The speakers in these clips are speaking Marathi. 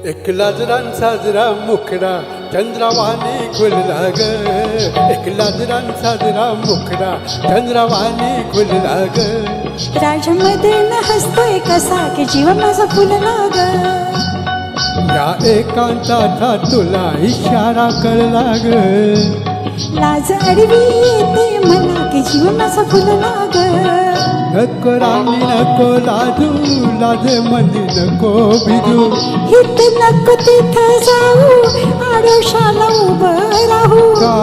एक लाजरान साजरा मुखडा चंद्रावाने खुलला ग, एक लाजरान साजरा मुखडा चंद्रावाने खुलला ग. राजमधन हसतोय कसा की जीव माझा फुलला ग. या एकांताचा तुला इशारा कळला ग. लाज अडवी येते मला की जीव माझा फुलला ग. नको राणी नको लाजू, लाज मध्ये नको भिजू. हित नको तिथं जाऊ, आडोशाला उभं राहू. का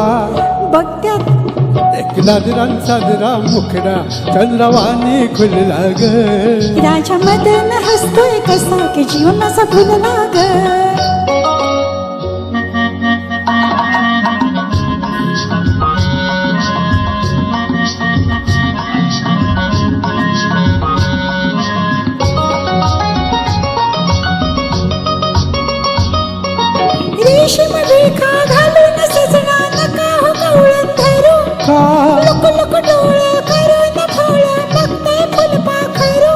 बघत्यात एक लाजरान साजरा मुखडा चंद्रावाने खुलला ग. राजा मदन हसतोय कसा की जीव माझा फुलला ग. रेशीम विळखा घालून सजना नका हो कवळण धरू. लुक लुक डोळं करून फळ बघतंय फुलपाखरू.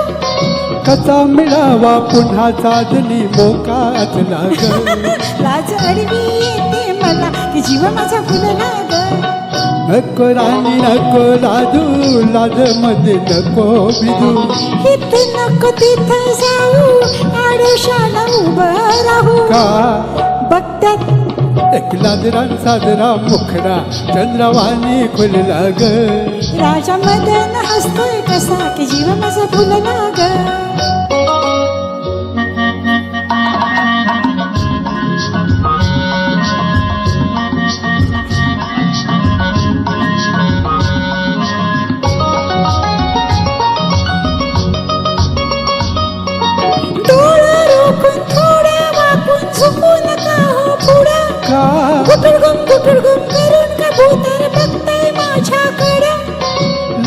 कसा मिळावा पुन्हा चांदणी मोकाच लाग. लाज अडवी येते मला की जीव माझा फुलला ग. नको राणी नको लाजू, लाज मध्ये नको भिजू. हित नको तिथं जाऊ, आडोशाला उभं राहू. का बघत्यात एक लाजरान साजरा मुखडा चंद्रावाने खुलला ग. राजा मदन हसतोय कसा की जीव माझा फुलला ग. डोळं रोखून थोडं वाकून झुकू नका हो पुढं. का गुटुडगुम करून का भूतर बघताय माझ्याकडं.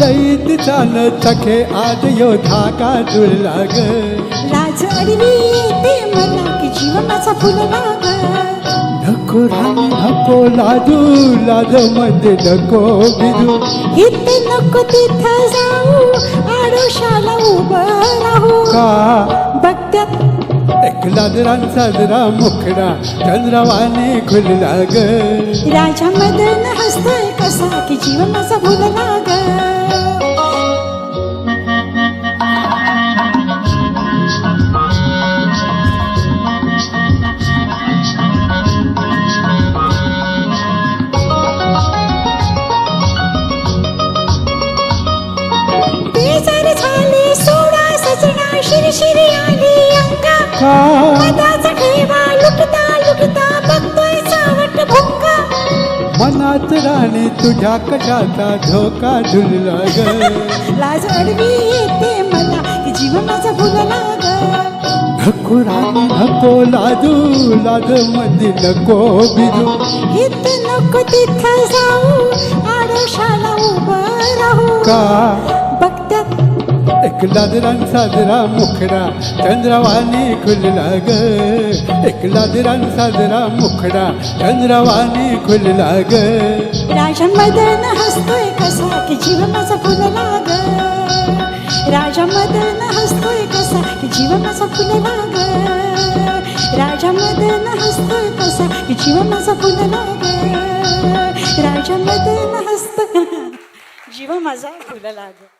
लईत चाल चखे आज यो धागा जुळला ग. लाज अडवी येते मला की जीव माझा फुलला ग. नको राणी नको लाजू, लाज मध्ये नको भिजू. हित नको तिथं जाऊ, आडोशाला उभं राहू. का बघत्यात एक लाजरान साजरा मुखडा चंद्रावाने खुलला ग. राजा मदन हसतोय कसा की जीव माझा फुलला ग. बेजार झाले सोडा सजना, शिरशिरी आली अंगा. मधाचा ठेवा लुटता लुटता बघतोय सावट भुंगा. मनात राणी तुझ्या कशाचा धोका झुलला ग. लाज अडवी येते मला की जीव माझा फुलला ग. नको राणी नको लाजू, लाज मध्ये नको भिजू. हित नको तिथं जाऊ, आडोशाला उभं राहू. का बघत्यात एक लाजरान साजरा मुखडा चंद्रावाने खुलला ग. एक लाजरान साजरा मुखडा चंद्रावाने खुलला ग. राजा मदन हसतोय कसा की जीव माझा फुलला ग. राजा मदन हसतोय कसा की जीव माझा फुलला ग. राजा मदन हसतोय कसा की जीव माझा फुलला ग. राजा मदन हसतोय जीव माझा फुलला ग.